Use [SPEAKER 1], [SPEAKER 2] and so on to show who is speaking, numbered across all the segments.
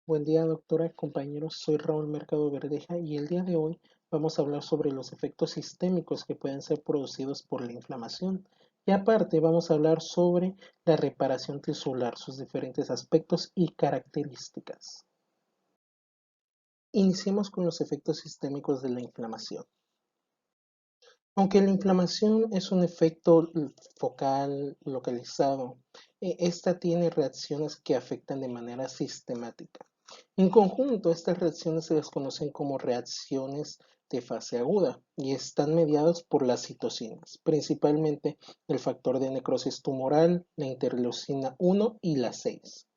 [SPEAKER 1] Buen día, doctora, compañeros. Soy Raúl Mercado Verdeja y el día de hoy vamos a hablar sobre los efectos sistémicos que pueden ser producidos por la inflamación. Y aparte vamos a hablar sobre la reparación tisular, sus diferentes aspectos y características. Iniciemos con los efectos sistémicos de la inflamación. Aunque la inflamación es un efecto focal localizado, esta tiene reacciones que afectan de manera sistemática. En conjunto, estas reacciones se les conocen como reacciones de fase aguda y están mediadas por las citocinas, principalmente el factor de necrosis tumoral, la interleucina 1 y la 6.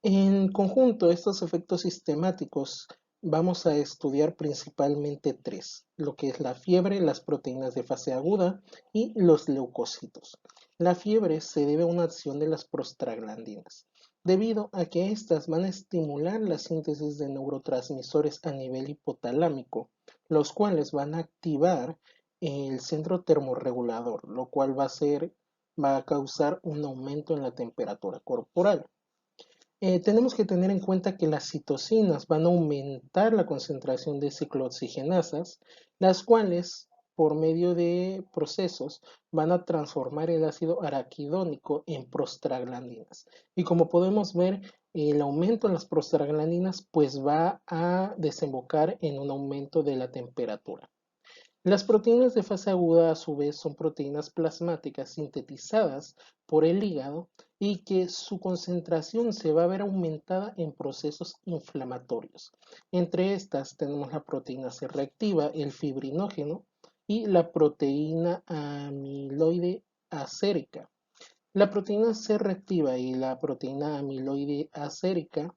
[SPEAKER 1] En conjunto, estos efectos sistemáticos vamos a estudiar principalmente tres, lo que es la fiebre, las proteínas de fase aguda y los leucocitos. La fiebre se debe a una acción de las prostaglandinas, debido a que éstas van a estimular la síntesis de neurotransmisores a nivel hipotalámico, los cuales van a activar el centro termorregulador, lo cual va a causar un aumento en la temperatura corporal. Tenemos que tener en cuenta que las citocinas van a aumentar la concentración de ciclooxigenasas, las cuales, por medio de procesos, van a transformar el ácido araquidónico en prostaglandinas. Y como podemos ver, el aumento en las prostaglandinas pues va a desembocar en un aumento de la temperatura. Las proteínas de fase aguda, a su vez, son proteínas plasmáticas sintetizadas por el hígado y que su concentración se va a ver aumentada en procesos inflamatorios. Entre estas tenemos la proteína C reactiva, el fibrinógeno y la proteína amiloide acérica. La proteína C reactiva y la proteína amiloide acérica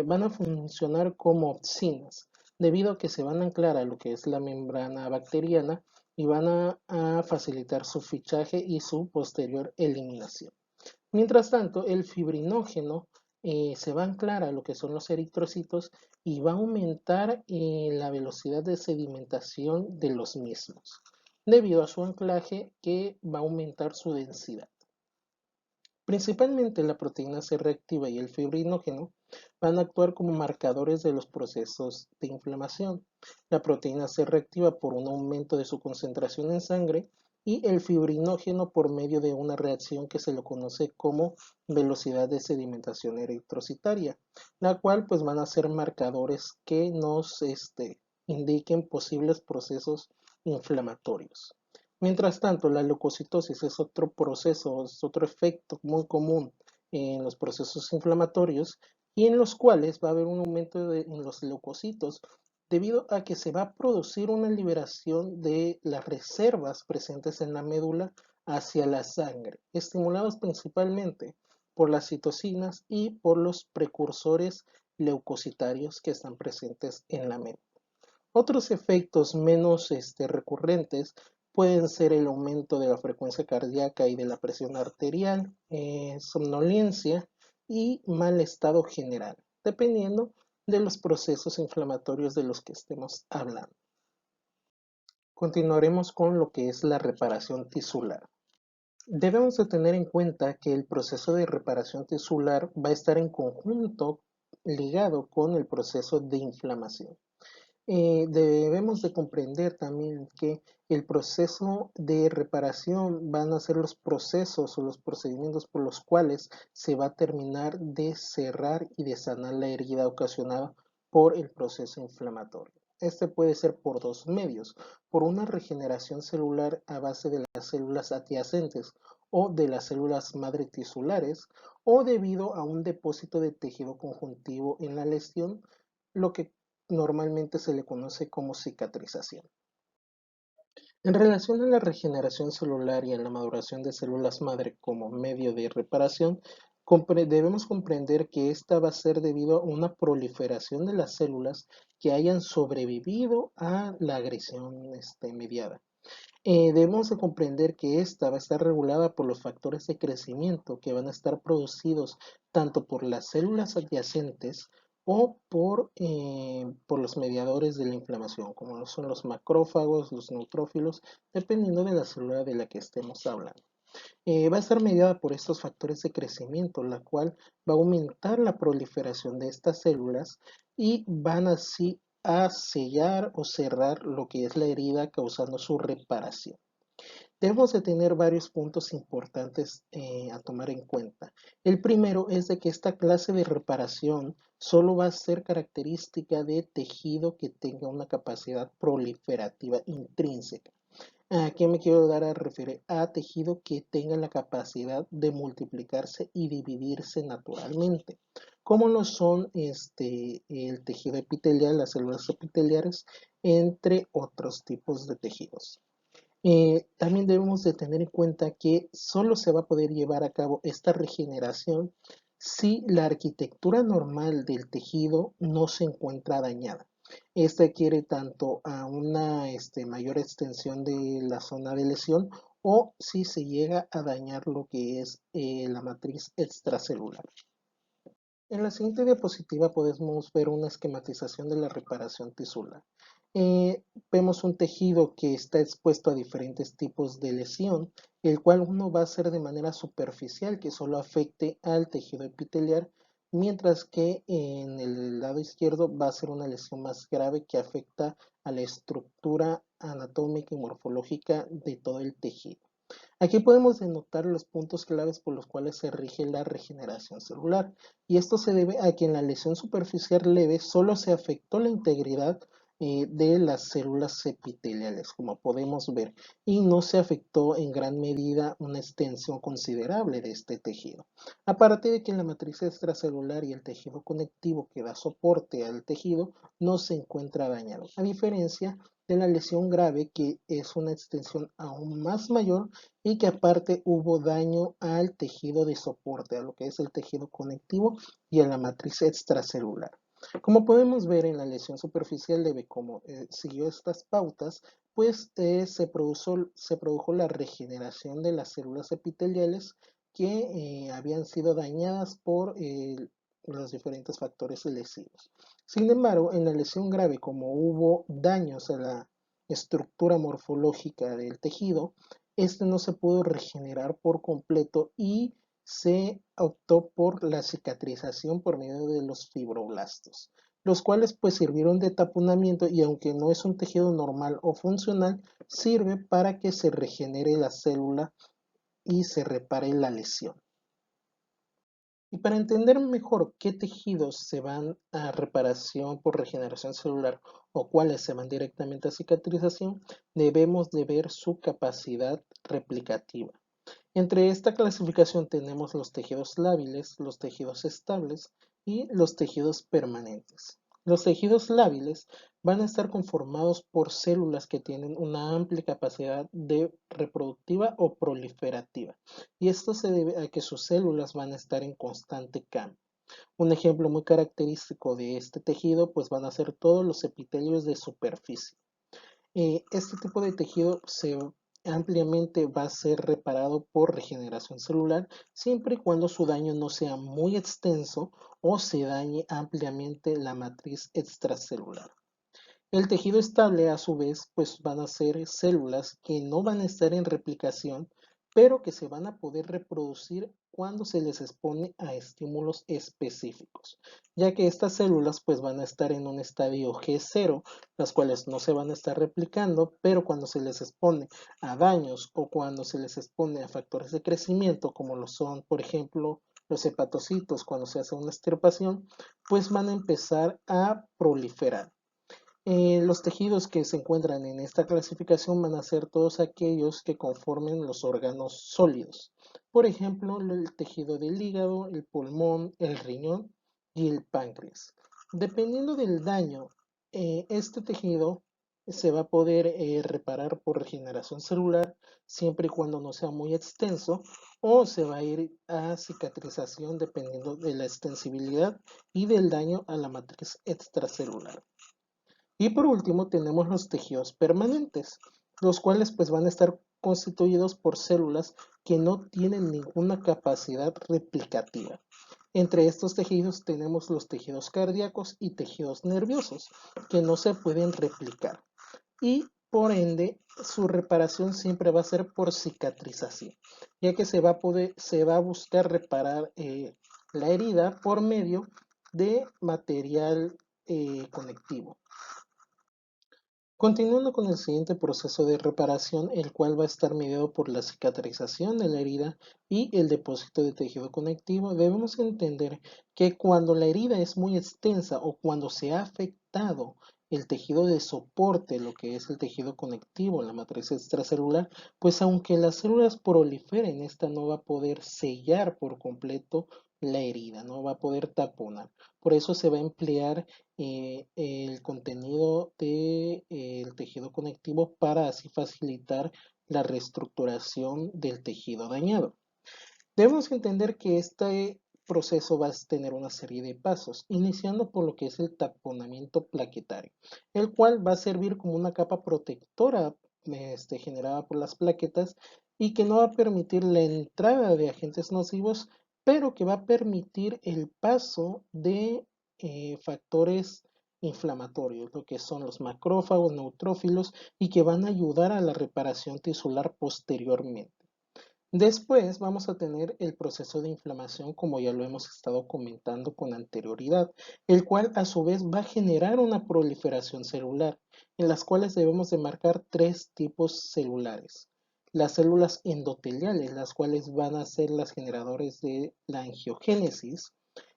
[SPEAKER 1] van a funcionar como opsinas, debido a que se van a anclar a lo que es la membrana bacteriana y van a facilitar su fichaje y su posterior eliminación. Mientras tanto, el fibrinógeno se va a anclar a lo que son los eritrocitos y va a aumentar la velocidad de sedimentación de los mismos, debido a su anclaje que va a aumentar su densidad. Principalmente la proteína C reactiva y el fibrinógeno van a actuar como marcadores de los procesos de inflamación. La proteína C reactiva por un aumento de su concentración en sangre y el fibrinógeno por medio de una reacción que se lo conoce como velocidad de sedimentación eritrocitaria, la cual pues van a ser marcadores que nos indiquen posibles procesos inflamatorios. Mientras tanto, la leucocitosis es otro proceso, es otro efecto muy común en los procesos inflamatorios y en los cuales va a haber un aumento en los leucocitos debido a que se va a producir una liberación de las reservas presentes en la médula hacia la sangre, estimulados principalmente por las citocinas y por los precursores leucocitarios que están presentes en la médula. Otros efectos menos recurrentes pueden ser el aumento de la frecuencia cardíaca y de la presión arterial, somnolencia y mal estado general, dependiendo de los procesos inflamatorios de los que estemos hablando. Continuaremos con lo que es la reparación tisular. Debemos de tener en cuenta que el proceso de reparación tisular va a estar en conjunto ligado con el proceso de inflamación. Debemos de comprender también que el proceso de reparación van a ser los procesos o los procedimientos por los cuales se va a terminar de cerrar y de sanar la herida ocasionada por el proceso inflamatorio. Este puede ser por dos medios, por una regeneración celular a base de las células adyacentes o de las células madre tisulares, o debido a un depósito de tejido conjuntivo en la lesión, lo que normalmente se le conoce como cicatrización. En relación a la regeneración celular y a la maduración de células madre como medio de reparación, debemos comprender que esta va a ser debido a una proliferación de las células que hayan sobrevivido a la agresión mediada. Debemos de comprender que esta va a estar regulada por los factores de crecimiento que van a estar producidos tanto por las células adyacentes o por los mediadores de la inflamación, como son los macrófagos, los neutrófilos, dependiendo de la célula de la que estemos hablando. Va a estar mediada por estos factores de crecimiento, la cual va a aumentar la proliferación de estas células y van así a sellar o cerrar lo que es la herida causando su reparación. Debemos de tener varios puntos importantes a tomar en cuenta. El primero es de que esta clase de reparación solo va a ser característica de tejido que tenga una capacidad proliferativa intrínseca. ¿A qué me quiero dar a referir? A tejido que tenga la capacidad de multiplicarse y dividirse naturalmente, como lo son el tejido epitelial, las células epiteliares, entre otros tipos de tejidos. También debemos de tener en cuenta que solo se va a poder llevar a cabo esta regeneración si la arquitectura normal del tejido no se encuentra dañada. Este quiere tanto a una mayor extensión de la zona de lesión o si se llega a dañar lo que es la matriz extracelular. En la siguiente diapositiva podemos ver una esquematización de la reparación tisular. Vemos un tejido que está expuesto a diferentes tipos de lesión, el cual uno va a ser de manera superficial, que solo afecte al tejido epitelial, mientras que en el lado izquierdo va a ser una lesión más grave que afecta a la estructura anatómica y morfológica de todo el tejido. Aquí podemos denotar los puntos claves por los cuales se rige la regeneración celular, y esto se debe a que en la lesión superficial leve solo se afectó la integridad de las células epiteliales, como podemos ver, y no se afectó en gran medida una extensión considerable de este tejido. Aparte de que en la matriz extracelular y el tejido conectivo que da soporte al tejido no se encuentra dañado, a diferencia de la lesión grave, que es una extensión aún más mayor y que aparte hubo daño al tejido de soporte, a lo que es el tejido conectivo y a la matriz extracelular. Como podemos ver en la lesión superficial leve, como siguió estas pautas, pues se produjo la regeneración de las células epiteliales que habían sido dañadas por los diferentes factores lesivos. Sin embargo, en la lesión grave, como hubo daños a la estructura morfológica del tejido, este no se pudo regenerar por completo y se optó por la cicatrización por medio de los fibroblastos, los cuales pues sirvieron de taponamiento y aunque no es un tejido normal o funcional, sirve para que se regenere la célula y se repare la lesión. Y para entender mejor qué tejidos se van a reparación por regeneración celular o cuáles se van directamente a cicatrización, debemos de ver su capacidad replicativa. Entre esta clasificación tenemos los tejidos lábiles, los tejidos estables y los tejidos permanentes. Los tejidos lábiles van a estar conformados por células que tienen una amplia capacidad de reproductiva o proliferativa, y esto se debe a que sus células van a estar en constante cambio. Un ejemplo muy característico de este tejido pues van a ser todos los epitelios de superficie. Este tipo de tejido ampliamente va a ser reparado por regeneración celular siempre y cuando su daño no sea muy extenso o se dañe ampliamente la matriz extracelular. El tejido estable, a su vez, pues van a ser células que no van a estar en replicación, pero que se van a poder reproducir cuando se les expone a estímulos específicos, ya que estas células pues van a estar en un estadio G0, las cuales no se van a estar replicando, pero cuando se les expone a daños o cuando se les expone a factores de crecimiento, como lo son, por ejemplo, los hepatocitos cuando se hace una extirpación, pues van a empezar a proliferar. Los tejidos que se encuentran en esta clasificación van a ser todos aquellos que conformen los órganos sólidos. Por ejemplo, el tejido del hígado, el pulmón, el riñón y el páncreas. Dependiendo del daño, este tejido se va a poder reparar por regeneración celular siempre y cuando no sea muy extenso, o se va a ir a cicatrización dependiendo de la extensibilidad y del daño a la matriz extracelular. Y por último tenemos los tejidos permanentes, los cuales pues van a estar constituidos por células que no tienen ninguna capacidad replicativa. Entre estos tejidos tenemos los tejidos cardíacos y tejidos nerviosos, que no se pueden replicar. Y Por ende, su reparación siempre va a ser por cicatrización, ya que se va a buscar reparar la herida por medio de material conectivo. Continuando con el siguiente proceso de reparación, el cual va a estar mediado por la cicatrización de la herida y el depósito de tejido conectivo, debemos entender que cuando la herida es muy extensa o cuando se ha afectado el tejido de soporte, lo que es el tejido conectivo, la matriz extracelular, pues aunque las células proliferen, esta no va a poder sellar por completo la herida, no va a poder taponar. Por eso se va a emplear el contenido del tejido conectivo para así facilitar la reestructuración del tejido dañado. Debemos entender que este proceso va a tener una serie de pasos, iniciando por lo que es el taponamiento plaquetario, el cual va a servir como una capa protectora generada por las plaquetas y que no va a permitir la entrada de agentes nocivos, pero que va a permitir el paso de factores inflamatorios, lo que son los macrófagos, neutrófilos, y que van a ayudar a la reparación tisular posteriormente. Después vamos a tener el proceso de inflamación, como ya lo hemos estado comentando con anterioridad, el cual a su vez va a generar una proliferación celular, en las cuales debemos de marcar tres tipos celulares. Las células endoteliales, las cuales van a ser las generadores de la angiogénesis.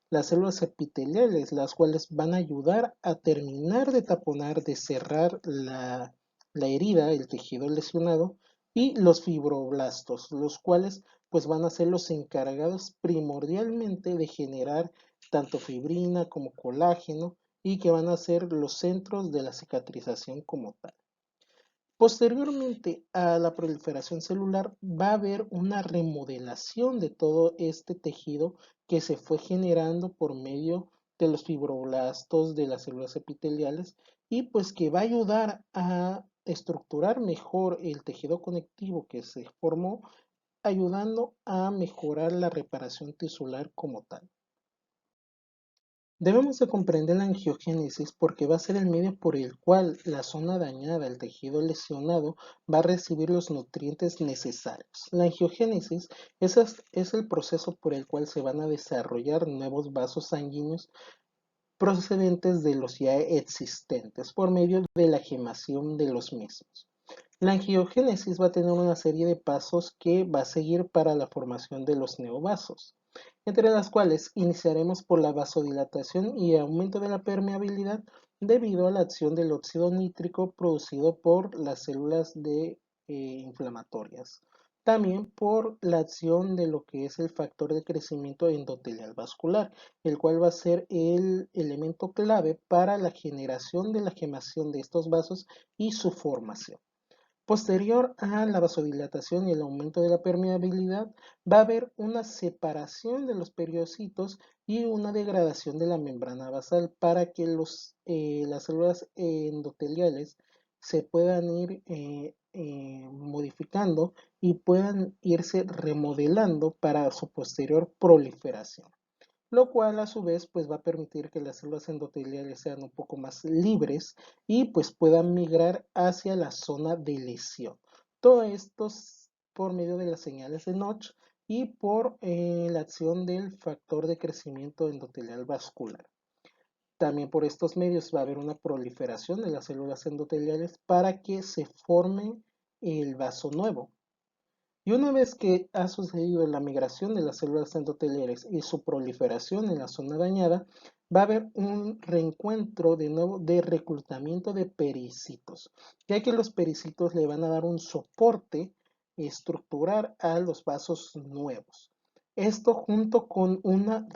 [SPEAKER 1] Las células epiteliales, las cuales van a ayudar a terminar de taponar, de cerrar la herida, el tejido lesionado, y los fibroblastos, los cuales pues van a ser los encargados primordialmente de generar tanto fibrina como colágeno y que van a ser los centros de la cicatrización como tal. Posteriormente a la proliferación celular va a haber una remodelación de todo este tejido que se fue generando por medio de los fibroblastos de las células epiteliales y pues que va a ayudar a estructurar mejor el tejido conectivo que se formó, ayudando a mejorar la reparación tisular como tal. Debemos de comprender la angiogénesis porque va a ser el medio por el cual la zona dañada, el tejido lesionado, va a recibir los nutrientes necesarios. La angiogénesis es el proceso por el cual se van a desarrollar nuevos vasos sanguíneos procedentes de los ya existentes por medio de la gemación de los mismos. La angiogénesis va a tener una serie de pasos que va a seguir para la formación de los neovasos, entre las cuales iniciaremos por la vasodilatación y aumento de la permeabilidad debido a la acción del óxido nítrico producido por las células inflamatorias. También por la acción de lo que es el factor de crecimiento endotelial vascular, el cual va a ser el elemento clave para la generación de la gemación de estos vasos y su formación. Posterior a la vasodilatación y el aumento de la permeabilidad, va a haber una separación de los periocitos y una degradación de la membrana basal para que las células endoteliales se puedan ir modificando y puedan irse remodelando para su posterior proliferación, lo cual a su vez pues va a permitir que las células endoteliales sean un poco más libres y pues puedan migrar hacia la zona de lesión. Todo esto por medio de las señales de Notch y por la acción del factor de crecimiento endotelial vascular. También por estos medios va a haber una proliferación de las células endoteliales para que se forme el vaso nuevo. Y una vez que ha sucedido la migración de las células endoteliales y su proliferación en la zona dañada, va a haber un reencuentro de nuevo de reclutamiento de pericitos, ya que los pericitos le van a dar un soporte estructural a los vasos nuevos. Esto junto con una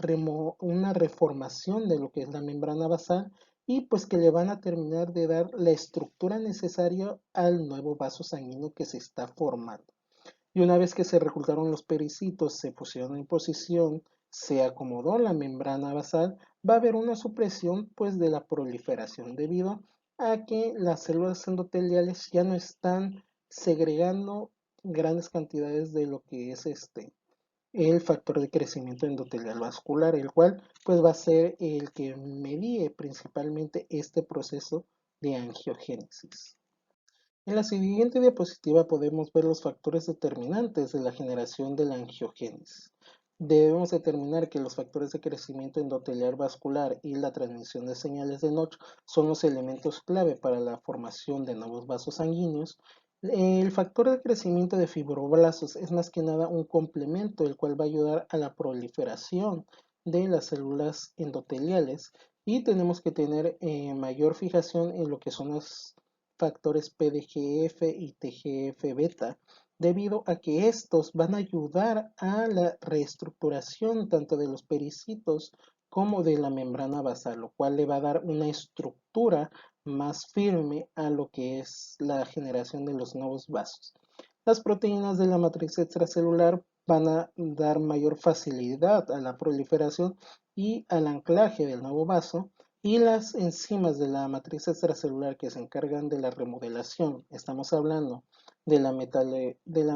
[SPEAKER 1] reformación de lo que es la membrana basal y pues que le van a terminar de dar la estructura necesaria al nuevo vaso sanguíneo que se está formando. Y una vez que se reclutaron los pericitos, se pusieron en posición, se acomodó la membrana basal, va a haber una supresión pues de la proliferación debido a que las células endoteliales ya no están segregando grandes cantidades de lo que es el factor de crecimiento endotelial vascular, el cual pues va a ser el que medie principalmente este proceso de angiogénesis. En la siguiente diapositiva podemos ver los factores determinantes de la generación de la angiogénesis. Debemos determinar que los factores de crecimiento endotelial vascular y la transmisión de señales de Notch son los elementos clave para la formación de nuevos vasos sanguíneos. El factor de crecimiento de fibroblastos es más que nada un complemento, el cual va a ayudar a la proliferación de las células endoteliales y tenemos que tener mayor fijación en lo que son los factores PDGF y TGF-beta, debido a que estos van a ayudar a la reestructuración tanto de los pericitos como de la membrana basal, lo cual le va a dar una estructura más firme a lo que es la generación de los nuevos vasos. Las proteínas de la matriz extracelular van a dar mayor facilidad a la proliferación y al anclaje del nuevo vaso, y las enzimas de la matriz extracelular que se encargan de la remodelación, estamos hablando de la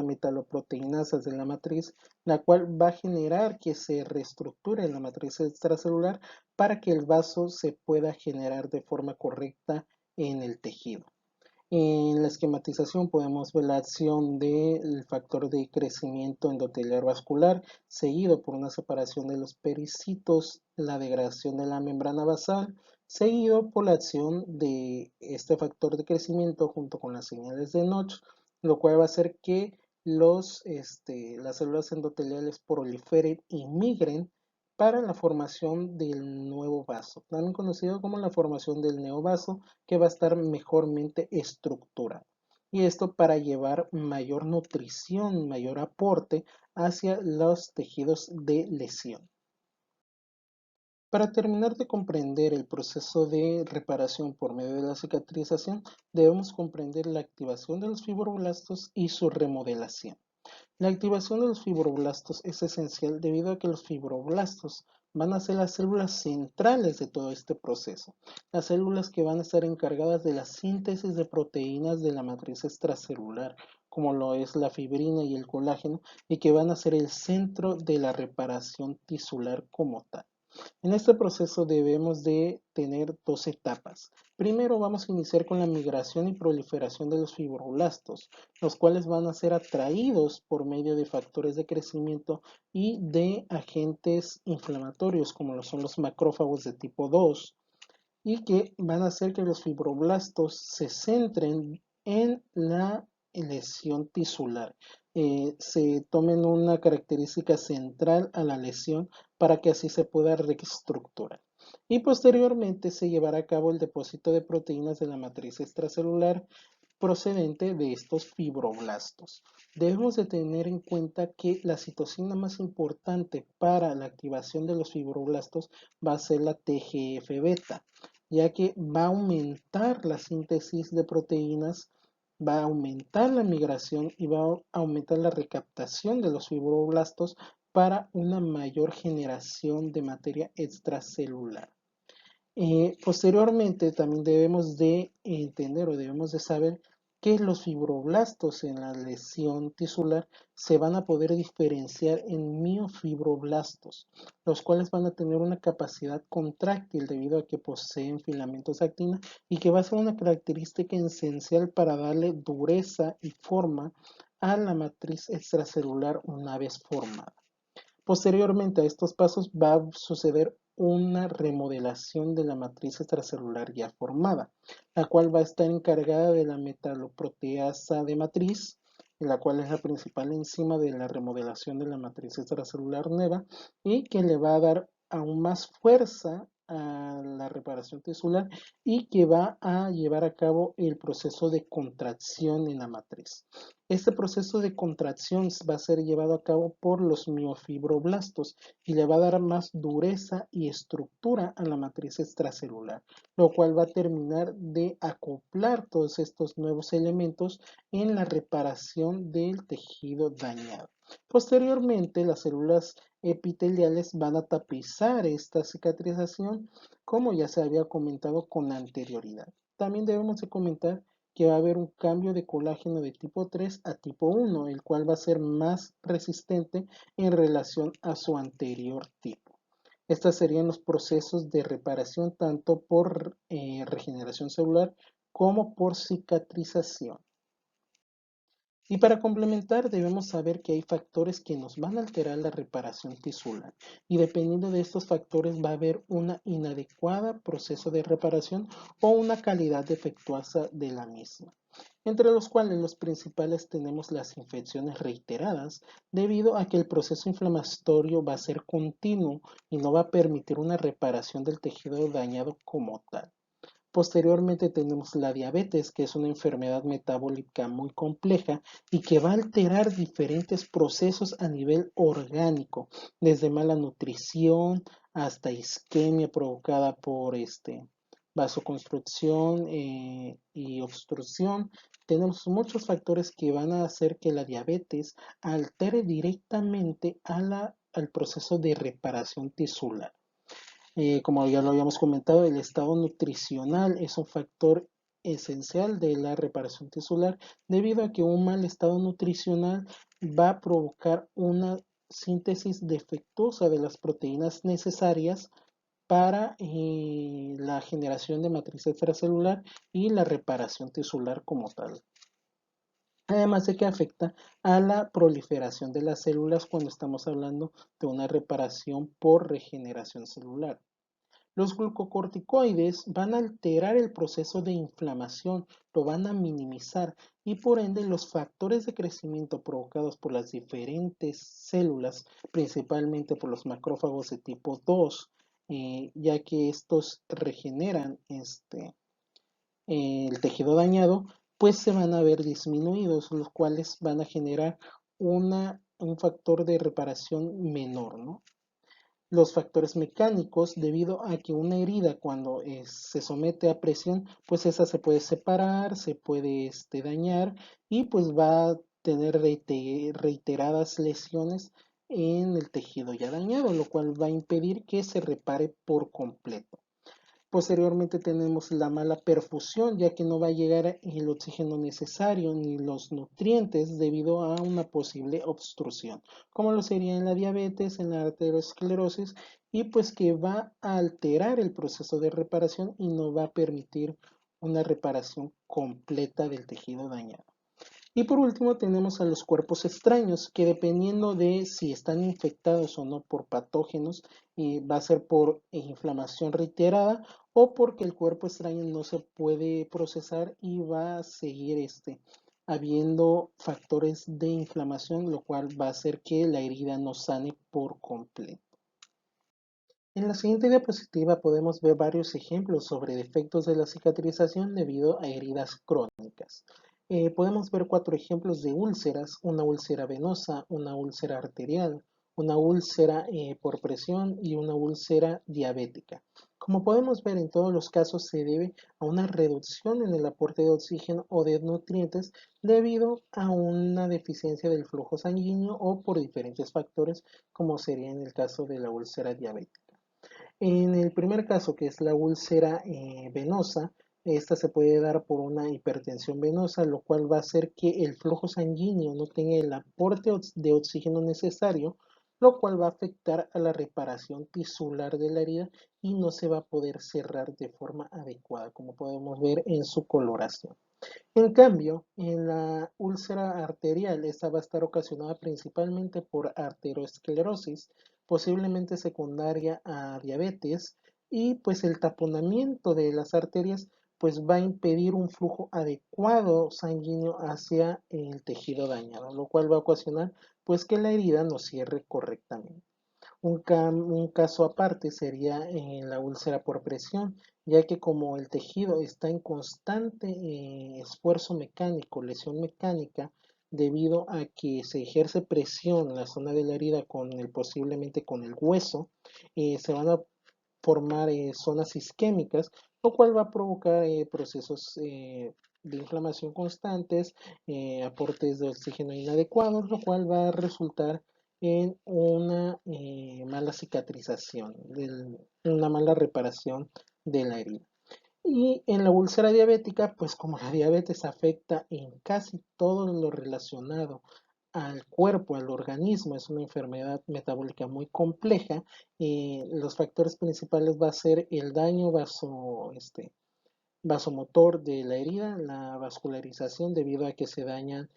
[SPEAKER 1] metaloproteinasas de la matriz, la cual va a generar que se reestructure la matriz extracelular para que el vaso se pueda generar de forma correcta en el tejido. En la esquematización podemos ver la acción del factor de crecimiento endotelial vascular, seguido por una separación de los pericitos, la degradación de la membrana basal, seguido por la acción de este factor de crecimiento junto con las señales de Notch, lo cual va a hacer que las células endoteliales proliferen y migren para la formación del nuevo vaso, también conocido como la formación del neovaso, que va a estar mejormente estructurado. Y esto para llevar mayor nutrición, mayor aporte hacia los tejidos de lesión. Para terminar de comprender el proceso de reparación por medio de la cicatrización, debemos comprender la activación de los fibroblastos y su remodelación. La activación de los fibroblastos es esencial debido a que los fibroblastos van a ser las células centrales de todo este proceso, las células que van a estar encargadas de la síntesis de proteínas de la matriz extracelular, como lo es la fibrina y el colágeno, y que van a ser el centro de la reparación tisular como tal. En este proceso debemos de tener dos etapas. Primero vamos a iniciar con la migración y proliferación de los fibroblastos, los cuales van a ser atraídos por medio de factores de crecimiento y de agentes inflamatorios, como lo son los macrófagos de tipo 2, y que van a hacer que los fibroblastos se centren en la lesión tisular. Se tomen una característica central a la lesión para que así se pueda reestructurar. Y posteriormente se llevará a cabo el depósito de proteínas de la matriz extracelular procedente de estos fibroblastos. Debemos de tener en cuenta que la citosina más importante para la activación de los fibroblastos va a ser la TGF-beta, ya que va a aumentar la síntesis de proteínas, va a aumentar la migración y va a aumentar la recaptación de los fibroblastos para una mayor generación de materia extracelular. Posteriormente también debemos de entender o debemos de saber que los fibroblastos en la lesión tisular se van a poder diferenciar en miofibroblastos, los cuales van a tener una capacidad contráctil debido a que poseen filamentos de actina y que va a ser una característica esencial para darle dureza y forma a la matriz extracelular una vez formada. Posteriormente a estos pasos va a suceder una remodelación de la matriz extracelular ya formada, la cual va a estar encargada de la metaloproteasa de matriz, la cual es la principal enzima de la remodelación de la matriz extracelular nueva y que le va a dar aún más fuerza a la reparación tisular y que va a llevar a cabo el proceso de contracción en la matriz. Este proceso de contracción va a ser llevado a cabo por los miofibroblastos y le va a dar más dureza y estructura a la matriz extracelular, lo cual va a terminar de acoplar todos estos nuevos elementos en la reparación del tejido dañado. Posteriormente, las células epiteliales van a tapizar esta cicatrización, como ya se había comentado con anterioridad. También debemos de comentar que va a haber un cambio de colágeno de tipo 3 a tipo 1, el cual va a ser más resistente en relación a su anterior tipo. Estos serían los procesos de reparación tanto por regeneración celular como por cicatrización. Y para complementar, debemos saber que hay factores que nos van a alterar la reparación tisular. Y dependiendo de estos factores va a haber una inadecuada proceso de reparación o una calidad defectuosa de la misma, entre los cuales los principales tenemos las infecciones reiteradas, debido a que el proceso inflamatorio va a ser continuo y no va a permitir una reparación del tejido dañado como tal. Posteriormente tenemos la diabetes, que es una enfermedad metabólica muy compleja y que va a alterar diferentes procesos a nivel orgánico, desde mala nutrición hasta isquemia provocada por vasoconstricción y obstrucción. Tenemos muchos factores que van a hacer que la diabetes altere directamente al proceso de reparación tisular. Como ya lo habíamos comentado, el estado nutricional es un factor esencial de la reparación tisular, debido a que un mal estado nutricional va a provocar una síntesis defectuosa de las proteínas necesarias para la generación de matriz extracelular y la reparación tisular como tal. Además de que afecta a la proliferación de las células cuando estamos hablando de una reparación por regeneración celular. Los glucocorticoides van a alterar el proceso de inflamación, lo van a minimizar, y por ende los factores de crecimiento provocados por las diferentes células, principalmente por los macrófagos de tipo 2, ya que estos regeneran el tejido dañado, pues se van a ver disminuidos, los cuales van a generar un factor de reparación menor, ¿no? Los factores mecánicos, debido a que una herida cuando se somete a presión, pues esa se puede separar, se puede dañar, y pues va a tener reiteradas lesiones en el tejido ya dañado, lo cual va a impedir que se repare por completo. Posteriormente tenemos la mala perfusión, ya que no va a llegar el oxígeno necesario ni los nutrientes debido a una posible obstrucción, como lo sería en la diabetes, en la arteriosclerosis, y pues que va a alterar el proceso de reparación y no va a permitir una reparación completa del tejido dañado. Y por último tenemos a los cuerpos extraños, que dependiendo de si están infectados o no por patógenos, va a ser por inflamación reiterada o porque el cuerpo extraño no se puede procesar y va a seguir habiendo factores de inflamación, lo cual va a hacer que la herida no sane por completo. En la siguiente diapositiva podemos ver varios ejemplos sobre defectos de la cicatrización debido a heridas crónicas. Podemos ver 4 ejemplos de úlceras: una úlcera venosa, una úlcera arterial, una úlcera por presión y una úlcera diabética. Como podemos ver, en todos los casos se debe a una reducción en el aporte de oxígeno o de nutrientes debido a una deficiencia del flujo sanguíneo o por diferentes factores, como sería en el caso de la úlcera diabética. En el primer caso, que es la úlcera venosa, esta se puede dar por una hipertensión venosa, lo cual va a hacer que el flujo sanguíneo no tenga el aporte de oxígeno necesario, lo cual va a afectar a la reparación tisular de la herida y no se va a poder cerrar de forma adecuada, como podemos ver en su coloración. En cambio, en la úlcera arterial, esta va a estar ocasionada principalmente por arteriosclerosis, posiblemente secundaria a diabetes, y pues el taponamiento de las arterias pues va a impedir un flujo adecuado sanguíneo hacia el tejido dañado, lo cual va a ocasionar pues que la herida no cierre correctamente. Un caso aparte sería en la úlcera por presión, ya que como el tejido está en constante esfuerzo mecánico, lesión mecánica, debido a que se ejerce presión en la zona de la herida posiblemente con el hueso, se van a formar zonas isquémicas, lo cual va a provocar procesos de inflamación constantes, aportes de oxígeno inadecuados, lo cual va a resultar en una mala cicatrización, una mala reparación de la herida. Y en la úlcera diabética, pues como la diabetes afecta en casi todo lo relacionado al cuerpo, al organismo, es una enfermedad metabólica muy compleja, los factores principales va a ser el daño vasomotor de la herida, la vascularización debido a que se dañan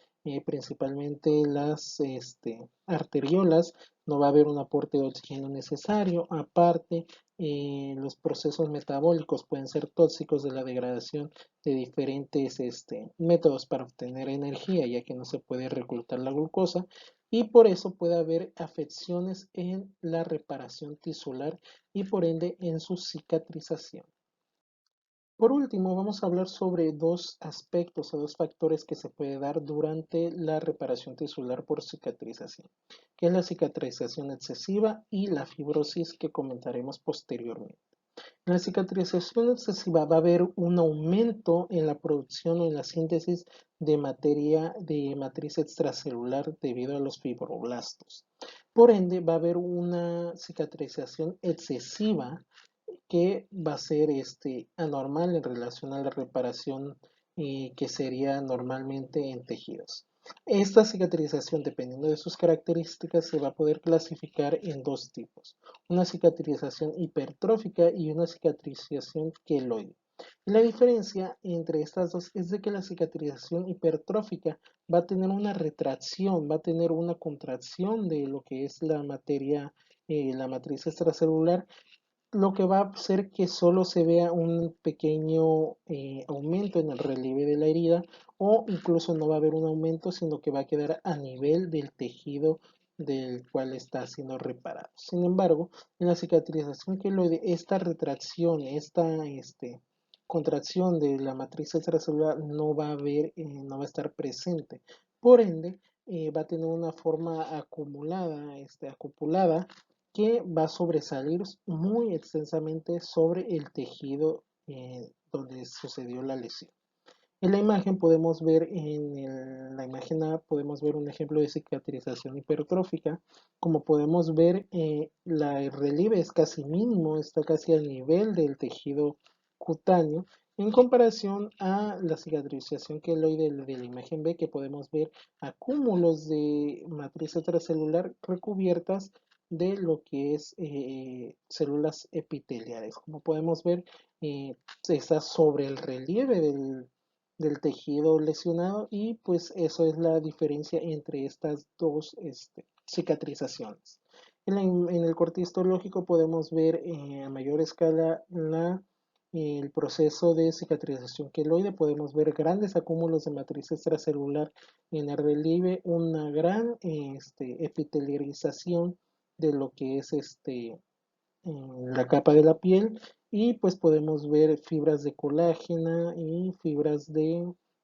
[SPEAKER 1] principalmente las arteriolas, no va a haber un aporte de oxígeno necesario. Aparte, los procesos metabólicos pueden ser tóxicos de la degradación de diferentes métodos para obtener energía, ya que no se puede reclutar la glucosa, y por eso puede haber afecciones en la reparación tisular y por ende en su cicatrización. Por último, vamos a hablar sobre dos aspectos o dos factores que se puede dar durante la reparación tisular por cicatrización, que es la cicatrización excesiva y la fibrosis, que comentaremos posteriormente. En la cicatrización excesiva va a haber un aumento en la producción o en la síntesis de materia de matriz extracelular debido a los fibroblastos. Por ende, va a haber una cicatrización excesiva que va a ser anormal en relación a la reparación que sería normalmente en tejidos. Esta cicatrización, dependiendo de sus características, se va a poder clasificar en dos tipos: una cicatrización hipertrófica y una cicatrización queloide. La diferencia entre estas dos es de que la cicatrización hipertrófica va a tener una retracción, va a tener una contracción de lo que es la materia, la matriz extracelular, lo que va a hacer que solo se vea un pequeño aumento en el relieve de la herida, o incluso no va a haber un aumento, sino que va a quedar a nivel del tejido del cual está siendo reparado. Sin embargo, en la cicatrización queloide, esta retracción, esta contracción de la matriz extracelular no va a haber, no va a estar presente. Por ende, va a tener una forma acumulada, acupulada, que va a sobresalir muy extensamente sobre el tejido donde sucedió la lesión. En la imagen podemos ver, la imagen A, podemos ver un ejemplo de cicatrización hipertrófica. Como podemos ver, el relieve es casi mínimo, está casi al nivel del tejido cutáneo, en comparación a la cicatrización queloide de la imagen B, que podemos ver acúmulos de matriz extracelular recubiertas de lo que es células epiteliales. Como podemos ver, está sobre el relieve del tejido lesionado, y pues eso es la diferencia entre estas dos cicatrizaciones. En el corte histológico podemos ver a mayor escala el proceso de cicatrización queloide. Podemos ver grandes acúmulos de matriz extracelular en el relieve, una gran epitelialización de lo que es en la capa de la piel, y pues podemos ver fibras de colágena y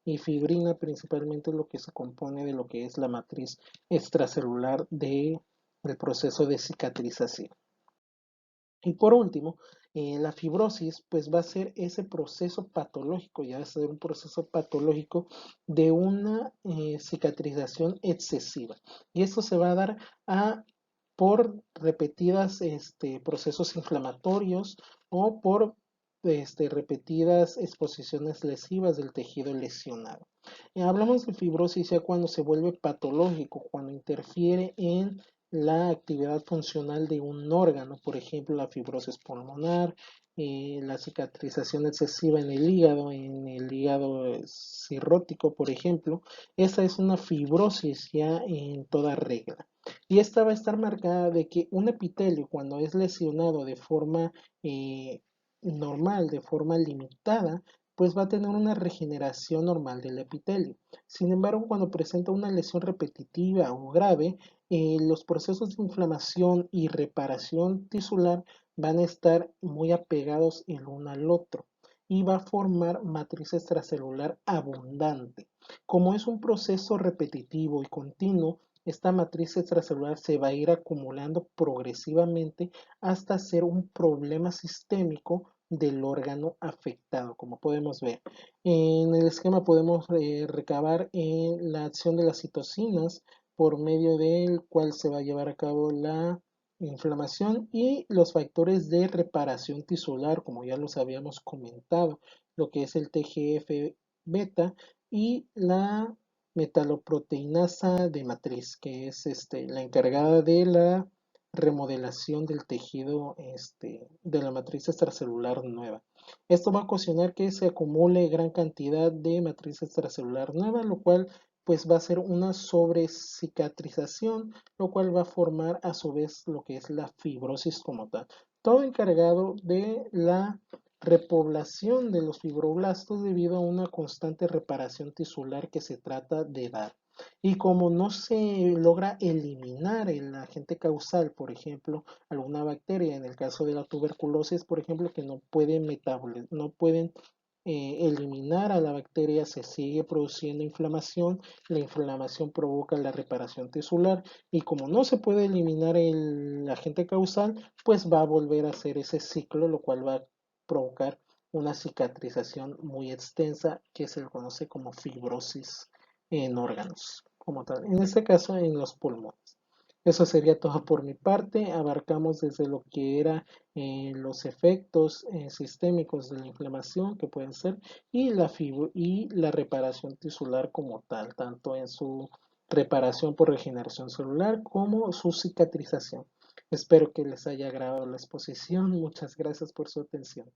[SPEAKER 1] y fibrina, principalmente lo que se compone de lo que es la matriz extracelular del proceso de cicatrización. Y por último, la fibrosis pues va a ser ese proceso patológico, ya va a ser un proceso patológico de una cicatrización excesiva. Y esto se va a dar por repetidas procesos inflamatorios, o por repetidas exposiciones lesivas del tejido lesionado. Hablamos de fibrosis ya cuando se vuelve patológico, cuando interfiere en la actividad funcional de un órgano, por ejemplo, la fibrosis pulmonar, la cicatrización excesiva en el hígado cirrótico, por ejemplo. Esta es una fibrosis ya en toda regla. Y esta va a estar marcada de que un epitelio, cuando es lesionado de forma normal, de forma limitada, pues va a tener una regeneración normal del epitelio. Sin embargo, cuando presenta una lesión repetitiva o grave, los procesos de inflamación y reparación tisular van a estar muy apegados el uno al otro, y va a formar matriz extracelular abundante. Como es un proceso repetitivo y continuo, esta matriz extracelular se va a ir acumulando progresivamente hasta ser un problema sistémico del órgano afectado. Como podemos ver en el esquema, podemos recabar la acción de las citocinas, por medio del cual se va a llevar a cabo la inflamación, y los factores de reparación tisular, como ya los habíamos comentado, lo que es el TGF beta y la metaloproteinasa de matriz, que es la encargada de la remodelación del tejido de la matriz extracelular nueva. Esto va a ocasionar que se acumule gran cantidad de matriz extracelular nueva, lo cual pues va a ser una sobrecicatrización, lo cual va a formar a su vez lo que es la fibrosis como tal. Todo encargado de la repoblación de los fibroblastos debido a una constante reparación tisular que se trata de dar. Y como no se logra eliminar el agente causal, por ejemplo, alguna bacteria, en el caso de la tuberculosis, por ejemplo, que no pueden eliminar a la bacteria, se sigue produciendo inflamación, la inflamación provoca la reparación tisular y como no se puede eliminar el agente causal, pues va a volver a hacer ese ciclo, lo cual va a provocar una cicatrización muy extensa que se le conoce como fibrosis en órganos, como tal. En este caso, en los pulmones. Eso sería todo por mi parte. Abarcamos desde lo que era los efectos sistémicos de la inflamación que pueden ser y la reparación tisular como tal, tanto en su reparación por regeneración celular como su cicatrización. Espero que les haya agradado la exposición. Muchas gracias por su atención.